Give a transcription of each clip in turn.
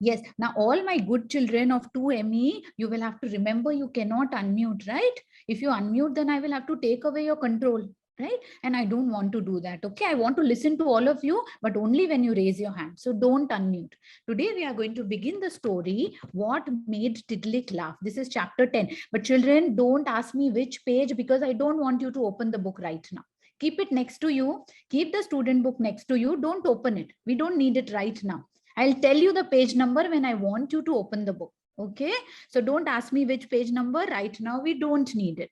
Yes. Now, all my good children of 2ME, you will have to remember you cannot unmute, right? If you unmute, then I will have to take away your control, right? And I don't want to do that. Okay. I want to listen to all of you, but only when you raise your hand. So don't unmute. Today, we are going to begin the story, What Made Tiddalik Laugh. This is chapter 10. But children, don't ask me which page because I don't want you to open the book right now. Keep it next to you. Keep the student book next to you. Don't open it. We don't need it right now. I'll tell you the page number when I want you to open the book. Okay. So don't ask me which page number right now. We don't need it.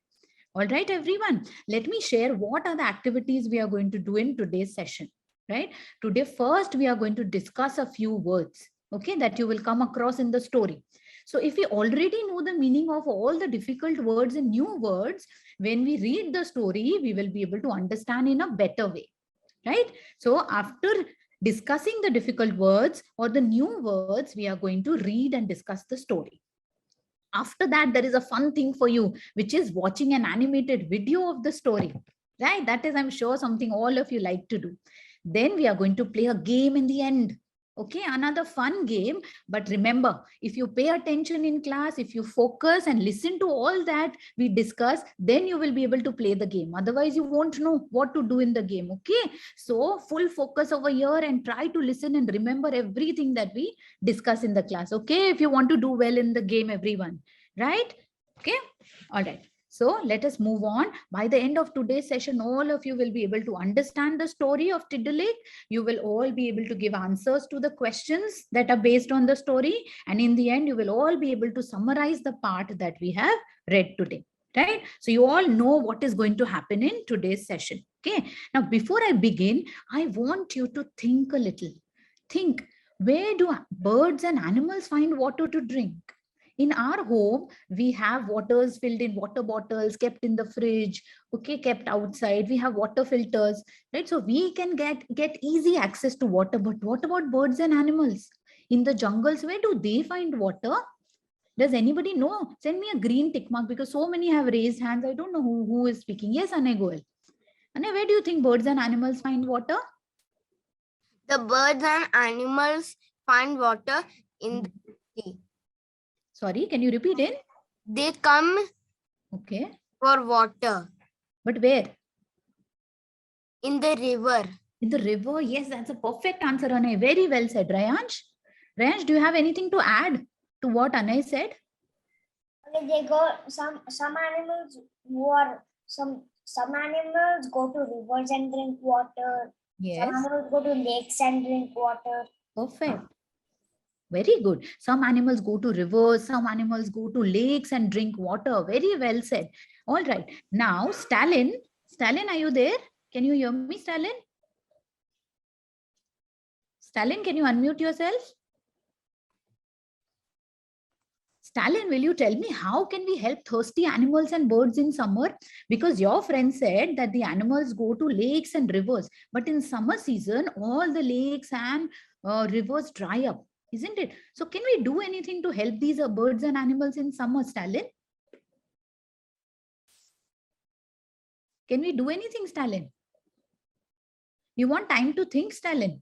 All right, everyone. Let me share what are the activities we are going to do in today's session. Right. Today, first, we are going to discuss a few words. Okay. That you will come across in the story. So if we already know the meaning of all the difficult words and new words, when we read the story, we will be able to understand in a better way. Right. So after discussing the difficult words or the new words, we are going to read and discuss the story. After that, there is a fun thing for you, which is watching an animated video of the story, right? That is, I'm sure, something all of you like to do. Then we are going to play a game in the end. Okay, another fun game. But remember, if you pay attention in class, if you focus and listen to all that we discuss, then you will be able to play the game. Otherwise, you won't know what to do in the game. Okay, so full focus over here and try to listen and remember everything that we discuss in the class. Okay, if you want to do well in the game, everyone, right? Okay, all right. So let us move on. By the end of today's session, all of you will be able to understand the story of Tiddalik. You will all be able to give answers to the questions that are based on the story. And in the end, you will all be able to summarize the part that we have read today. Right? So you all know what is going to happen in today's session. Okay. Now, before I begin, I want you to think a little. Think, where do birds and animals find water to drink? In our home, we have waters filled in water bottles, kept in the fridge, okay, kept outside. We have water filters, right? So we can get easy access to water. But what about birds and animals? In the jungles, where do they find water? Does anybody know? Send me a green tick mark because so many have raised hands. I don't know who is speaking. Yes, Anne, go ahead. Anne, where do you think birds and animals find water? The birds and animals find water in the sea. Sorry, can you repeat it? They come for water. But where? In the river. In the river. Yes, that's a perfect answer, Anay. Very well said. Rayansh? Rayansh, do you have anything to add to what Anay said? They go, some animals who are, some animals go to rivers and drink water. Yes. Some animals go to lakes and drink water. Perfect. Very good. Some animals go to rivers, some animals go to lakes and drink water. Very well said. All right. Now, Stalin. Stalin, are you there? Can you hear me, Stalin? Stalin, can you unmute yourself? Stalin, will you tell me how can we help thirsty animals and birds in summer? Because your friend said that the animals go to lakes and rivers, but in summer season, all the lakes and rivers dry up, isn't it? So can we do anything to help these birds and animals in summer, Stalin? Can we do anything, Stalin? You want time to think, Stalin?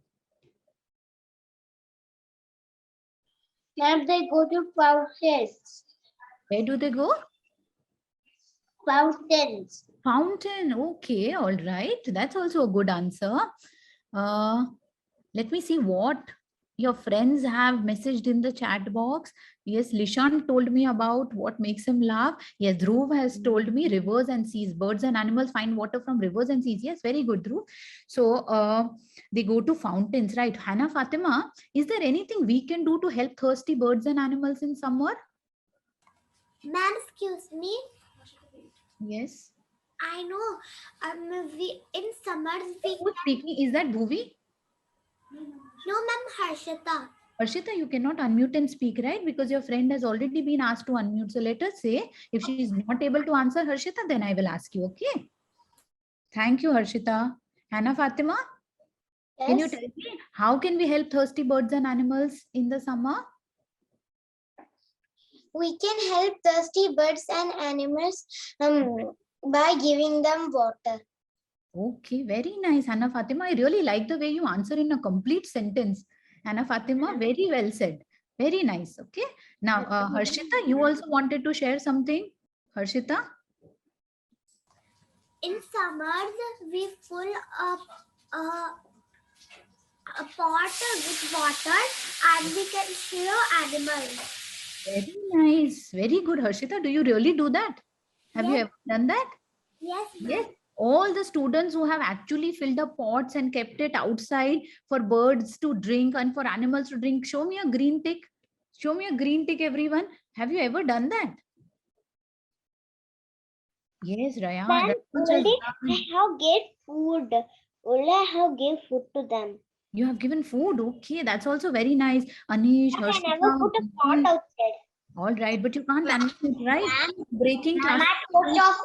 Ma'am, they go to fountains. Where do they go? Fountains. Fountain. Okay, all right. That's also a good answer. Let me see what your friends have messaged in the chat box. Yes, Lishan told me about what makes him laugh. Yes, Dhruv has told me rivers and seas. Birds and animals find water from rivers and seas. Yes, very good, Dhruv. So they go to fountains, right? Hannah Fatima, is there anything we can do to help thirsty birds and animals in summer? Ma'am, excuse me. Yes. I know. We in summers we. Who's speaking? Is that Bhuvi? No, ma'am, Harshita. Harshita, you cannot unmute and speak, right? Because your friend has already been asked to unmute. So let us say, if she is not able to answer Harshita, then I will ask you, okay? Thank you, Harshita. Hannah Fatima, Yes. can you tell me how can we help thirsty birds and animals in the summer? We can help thirsty birds and animals by giving them water. Okay, very nice, Hannah Fatima. I really like the way you answer in a complete sentence. Hannah Fatima, very well said. Very nice. Okay. Now, Harshita, you also wanted to share something. Harshita? In summers, we fill up a pot with water and we can share animals. Very nice. Very good, Harshita. Do you really do that? Have you Yes. ever done that? Yes. Yes. All the students who have actually filled up pots and kept it outside for birds to drink and for animals to drink, show me a green tick. Show me a green tick, everyone. Have you ever done that? Yes, Raya. Then That's what you have only done. I have gave food. Only I have gave food to them. You have given food. Okay, that's also very nice. Anish, But I never Harshita. put a pot Bhumi. outside. All right, but you can't unmute, right? Breaking Ma'am, class. I put of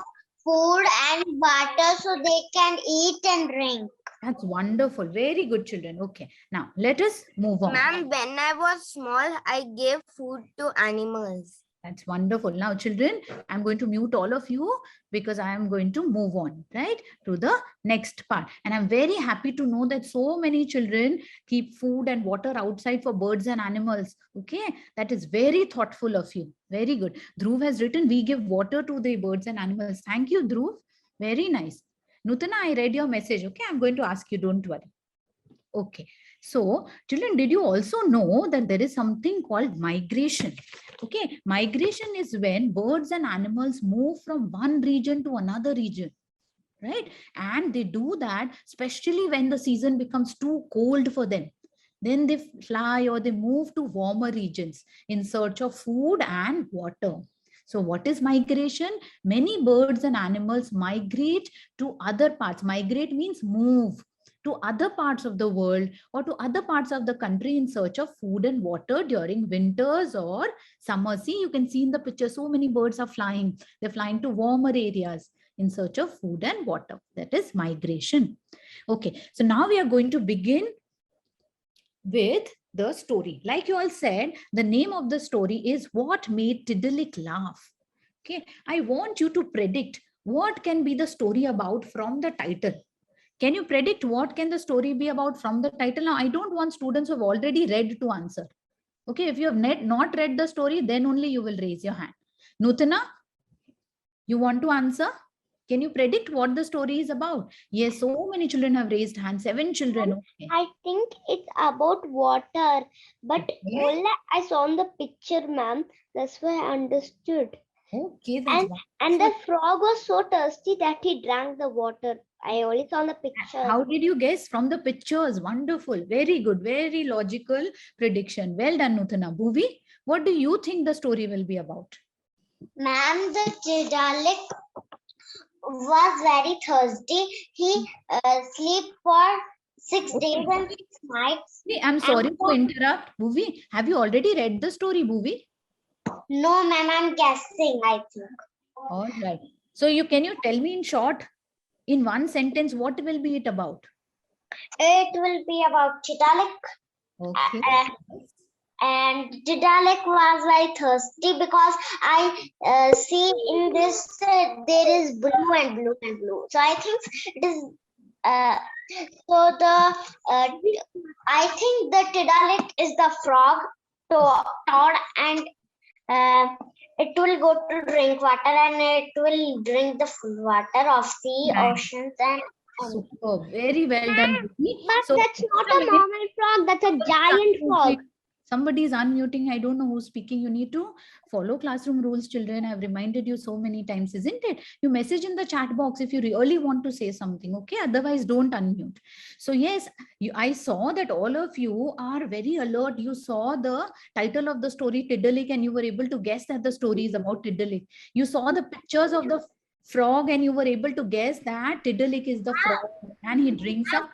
food and water so they can eat and drink. That's wonderful. Very good, children. Okay, now let us move on. Ma'am, when I was small, I gave food to animals. That's wonderful. Now, children, I'm going to mute all of you because I am going to move on, right, to the next part. And I'm very happy to know that so many children keep food and water outside for birds and animals. Okay, that is very thoughtful of you. Very good. Dhruv has written, we give water to the birds and animals. Thank you, Dhruv. Very nice. Nutana, I read your message. Okay, I'm going to ask you, don't worry. Okay, so children, did you also know that there is something called migration? Okay, migration is when birds and animals move from one region to another region, right? And they do that especially when the season becomes too cold for them. Then they fly or they move to warmer regions in search of food and water. So what is migration? Many birds and animals migrate to other parts. Migrate means move to other parts of the world or to other parts of the country in search of food and water during winters or summer. See, you can see in the picture, so many birds are flying. They're flying to warmer areas in search of food and water. That is migration. Okay, so now we are going to begin with the story. Like you all said, the name of the story is What Made Tiddalik Laugh. Okay, I want you to predict what can be the story about from the title. Can you predict what can the story be about from the title? Now, I don't want students who have already read to answer. Okay, if you have not read the story, then only you will raise your hand. Nutana, you want to answer? Can you predict what the story is about? Yes, so many children have raised hands, 7 children. Okay. I think it's about water, but Okay. only I saw in the picture, ma'am. That's why I understood. Okay, that's And the frog was so thirsty that he drank the water. I only saw the picture. How did you guess from the pictures? Wonderful. Very good. Very logical prediction. Well done, Nutana. Bhuvi, what do you think the story will be about? Ma'am, the Tidalik was very thirsty. He sleep for 6 days and 6 nights. I'm sorry to interrupt. Bhuvi, have you already read the story, Bhuvi? No, ma'am, I'm guessing, I think. All right. So can you tell me in short, in one sentence, what will be it about? It will be about Tidalik. Okay. And Tidalik was very thirsty because I see in this there is blue and blue and blue. So I think it is. I think the Tidalik is the frog, Todd, and it will go to drink water and it will drink the water of sea, oceans, and. Super. Very well done. But so, that's not a normal frog. That's a giant frog. Somebody is unmuting. I don't know who's speaking. You need to follow classroom rules, children. I've reminded you so many times, isn't it? You message in the chat box if you really want to say something. Okay. Otherwise, don't unmute. So yes, I saw that all of you are very alert. You saw the title of the story, Tiddalik, and you were able to guess that the story is about Tiddalik. You saw the pictures of the frog and you were able to guess that Tiddalik is the frog and he drinks up.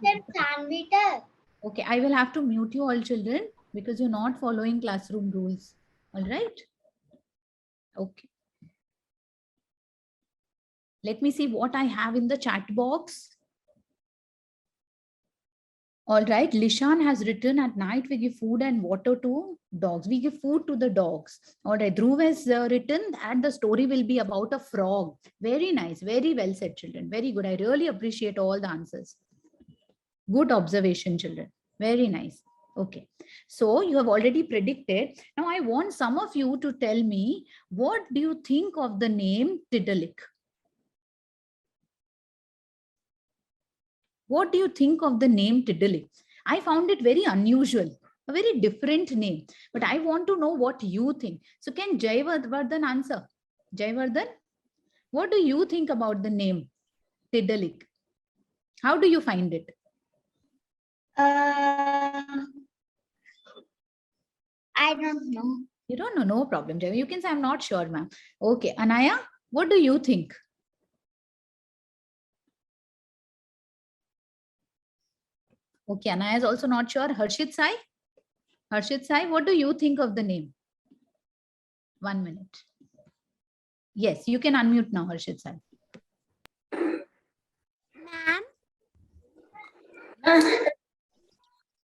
Okay, I will have to mute you all, children, because you're not following classroom rules. All right. Okay. Let me see what I have in the chat box. All right, Lishan has written, at night we give food and water to dogs. We give food to the dogs. All right, Dhruv has written that the story will be about a frog. Very nice. Very well said, children. Very good. I really appreciate all the answers. Good observation, children. Very nice. Okay, so you have already predicted. Now I want some of you to tell me, what do you think of the name Tiddalik? What do you think of the name Tiddalik? I found it very unusual, a very different name, but I want to know what you think. So can Jayavardhan answer? Jayavardhan, what do you think about the name Tiddalik? How do you find it? I don't know. You don't know, no problem, Jay. You can say, I'm not sure, ma'am. Okay, Anaya, what do you think? Okay, Anaya is also not sure. Harshit Sai? Harshit Sai, what do you think of the name? 1 minute. Yes, you can unmute now, Harshit Sai. Ma'am?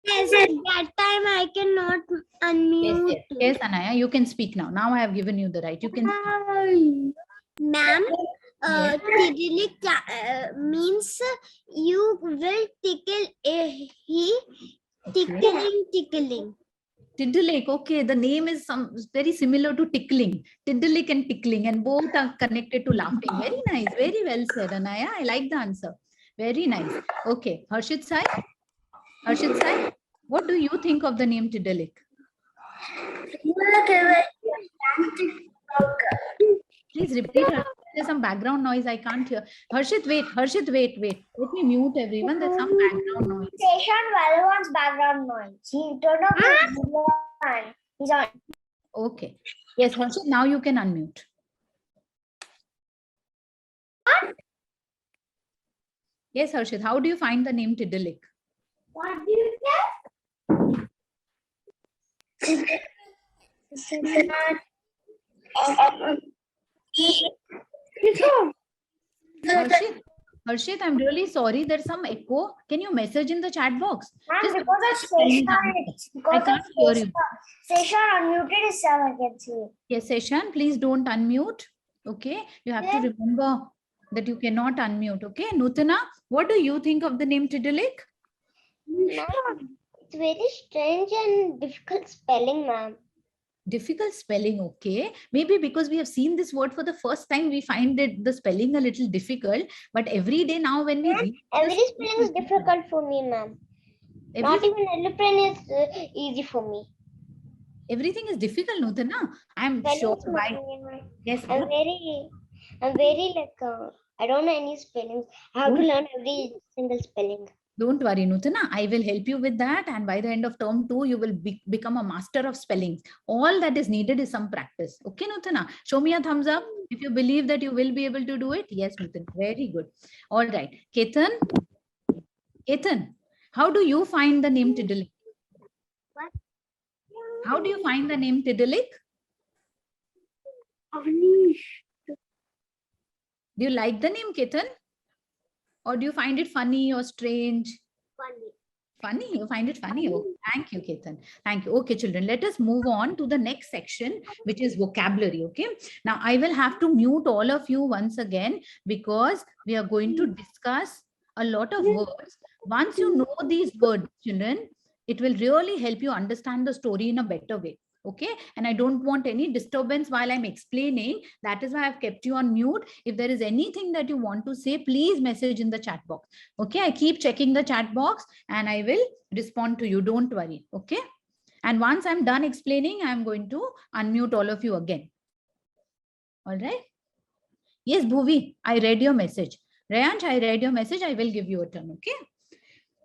Yes, at that time I cannot unmute. Yes, Anaya, you can speak now. Now I have given you the right. You can speak. Ma'am, Yes. Tiddalik means you will tickle he tickling. Tiddalik, okay. The name is very similar to tickling. Tiddalik and tickling, and both are connected to laughing. Very nice. Very well said, Anaya. I like the answer. Very nice. Okay, Harshit Sai. Harshit Sai, what do you think of the name Tiddalik? Please repeat. There's some background noise. I can't hear. Harshit, wait. Harshit, wait. Let me mute everyone. There's some background noise. Session Valwan's background noise. He turned off He's on. Okay. Yes, Harshit, now you can unmute. Yes, Harshit, how do you find the name Tiddalik? What do you Harshit, I'm really sorry. There's some echo. Can you message in the chat box? Just because of session, I can't hear you. Session unmuted is I can see. Yes, Session, please don't unmute. Okay, you have to remember that you cannot unmute. Okay, Nutana, what do you think of the name Tiddalik? Ma'am, it's very strange and difficult spelling, ma'am. Difficult spelling, okay. Maybe because we have seen this word for the first time, we find it the spelling a little difficult. But every day now when we read every spelling is difficult for me, ma'am. Not even elephant is easy for me. Everything is difficult, Nutana. I'm sure. Yes. I'm very like I don't know any spellings. I have to learn every single spelling. Don't worry, Nutana. I will help you with that. And by the end of term 2, you will become a master of spellings. All that is needed is some practice. Okay, Nutana? Show me a thumbs up if you believe that you will be able to do it. Yes, Nutana. Very good. All right. Ketan, how do you find the name Tiddalik? What? How do you find the name Tiddalik? Do you like the name, Ketan? Or do you find it funny or strange? Funny. Funny? You find it funny? Oh, thank you, Ketan. Thank you. Okay, children, let us move on to the next section, which is vocabulary. Okay. Now, I will have to mute all of you once again because we are going to discuss a lot of words. Once you know these words, children, it will really help you understand the story in a better way. Okay, and I don't want any disturbance while I'm explaining. That is why I've kept you on mute. If there is anything that you want to say, please message in the chat box. Okay, I keep checking the chat box and I will respond to you. Don't worry. Okay, and once I'm done explaining, I'm going to unmute all of you again. All right. Yes, Bhuvi, I read your message. Rayansh, I read your message. I will give you a turn. Okay,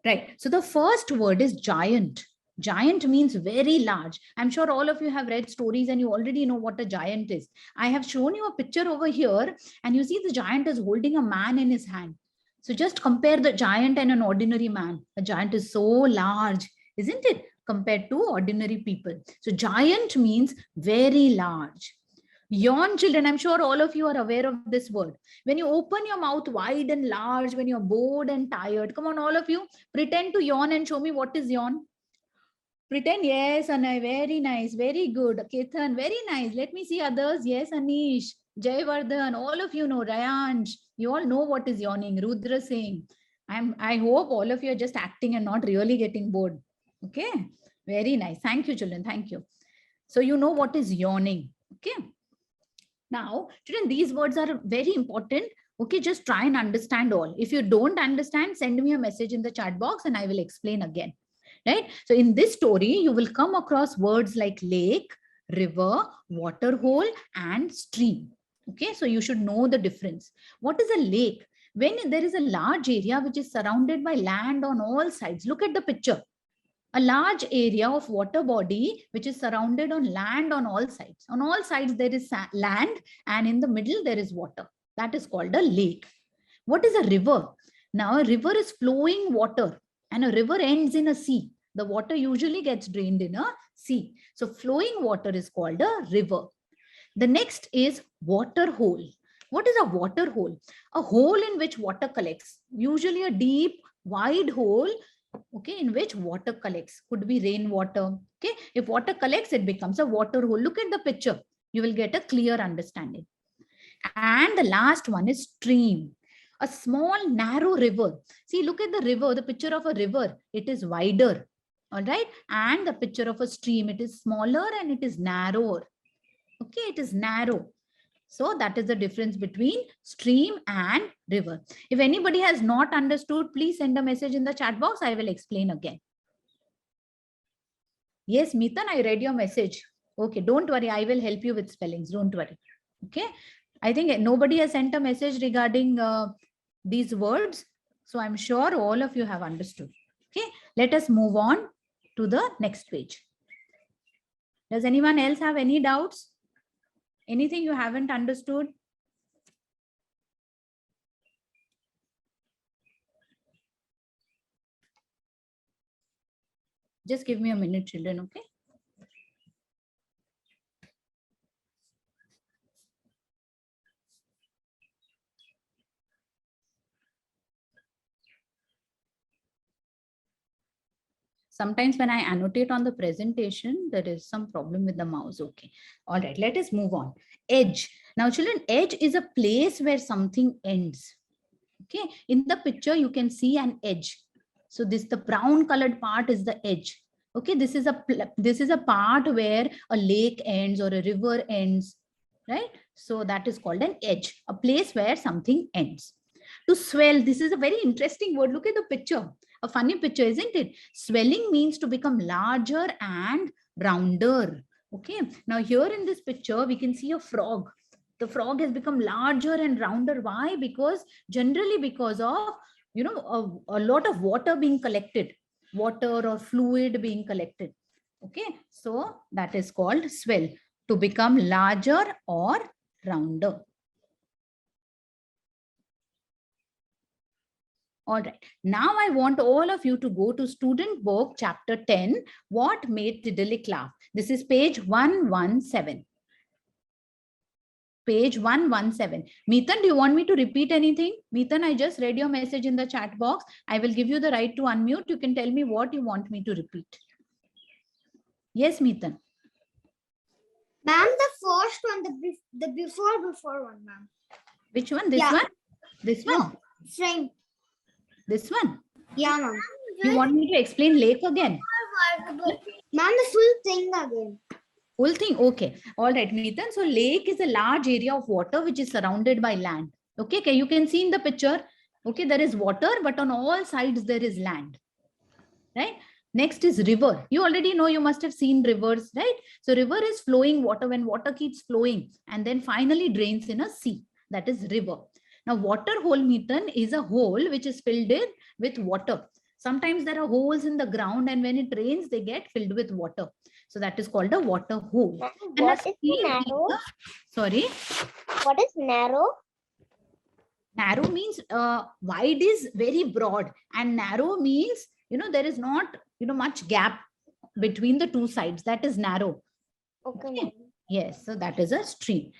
right. So the first word is giant. Giant means very large. I'm sure all of you have read stories and you already know what a giant is. I have shown you a picture over here and you see the giant is holding a man in his hand. So just compare the giant and an ordinary man. A giant is so large, isn't it? Compared to ordinary people. So giant means very large. Yawn, children, I'm sure all of you are aware of this word. When you open your mouth wide and large, when you're bored and tired, come on, all of you, pretend to yawn and show me what is yawn. Pretend, yes, Anay, very nice, very good. Ketan, very nice. Let me see others. Yes, Anish, Jayavardhan, all of you know, Rayansh, you all know what is yawning. Rudra Singh. I hope all of you are just acting and not really getting bored. Okay, Very nice. Thank you, children. Thank you. So you know what is yawning. Okay. Now, children, these words are very important. Okay, just try and understand all. If you don't understand, send me a message in the chat box and I will explain again. Right? So in this story, you will come across words like lake, river, water hole, and stream. Okay, so you should know the difference. What is a lake? When there is a large area which is surrounded by land on all sides. Look at the picture. A large area of water body which is surrounded on land on all sides. On all sides there is land, and in the middle there is water. That is called a lake. What is a river? Now a river is flowing water, and a river ends in a sea. The water usually gets drained in a sea. So flowing water is called a river. The next is water hole. What is a water hole? A hole in which water collects, usually a deep, wide hole, okay, in which water collects. Could be rainwater. Okay, if water collects, it becomes a water hole. Look at the picture. You will get a clear understanding. And the last one is stream. A small narrow river. See, look at the river, the picture of a river. It is wider. All right. And the picture of a stream, it is smaller and it is narrower. Okay, it is narrow. So that is the difference between stream and river. If anybody has not understood, please send a message in the chat box. I will explain again. Yes, Mithan, I read your message. Okay, don't worry. I will help you with spellings. Don't worry. Okay. I think nobody has sent a message regarding these words. So I'm sure all of you have understood. Okay. Let us move on to the next page. Does anyone else have any doubts? Anything you haven't understood? Just give me a minute, children, okay? Sometimes when I annotate on the presentation, there is some problem with the mouse. Okay. All right, let us move on. Edge. Now, children, edge is a place where something ends. Okay. In the picture, you can see an edge. So the brown colored part is the edge. Okay. This is a part where a lake ends or a river ends, right? So that is called an edge, a place where something ends. To swell, this is a very interesting word. Look at the picture. A funny picture, isn't it? Swelling means to become larger and rounder. Okay. Now here in this picture, we can see a frog. The frog has become larger and rounder. Why? Because generally because of, you know, a lot of water being collected, water or fluid being collected. Okay. So that is called swell, to become larger or rounder. All right. Now I want all of you to go to student book chapter 10. What made Tidalik laugh? This is page 117. Page 117. Mithan, do you want me to repeat anything? Mithan, I just read your message in the chat box. I will give you the right to unmute. You can tell me what you want me to repeat. Yes, Mithan. Ma'am, the first one, the before one, ma'am. Which one? This one? This one? No, same. This one? Yeah, ma'am. You want me to explain lake again? Ma'am, the full thing again. Full thing? Okay. All right, Mithan. So lake is a large area of water which is surrounded by land. Okay. You can see in the picture. Okay. There is water, but on all sides there is land. Right. Next is river. You already know, you must have seen rivers, right? So river is flowing water when water keeps flowing and then finally drains in a sea. That is river. Now, water hole, Mithan, is a hole which is filled in with water. Sometimes there are holes in the ground and when it rains, they get filled with water. So that is called a water hole. What is narrow? Sorry? What is narrow? Narrow means wide is very broad, and narrow means, you know, there is not, you know, much gap between the two sides. That is narrow. Okay. Yes, so that is a stream.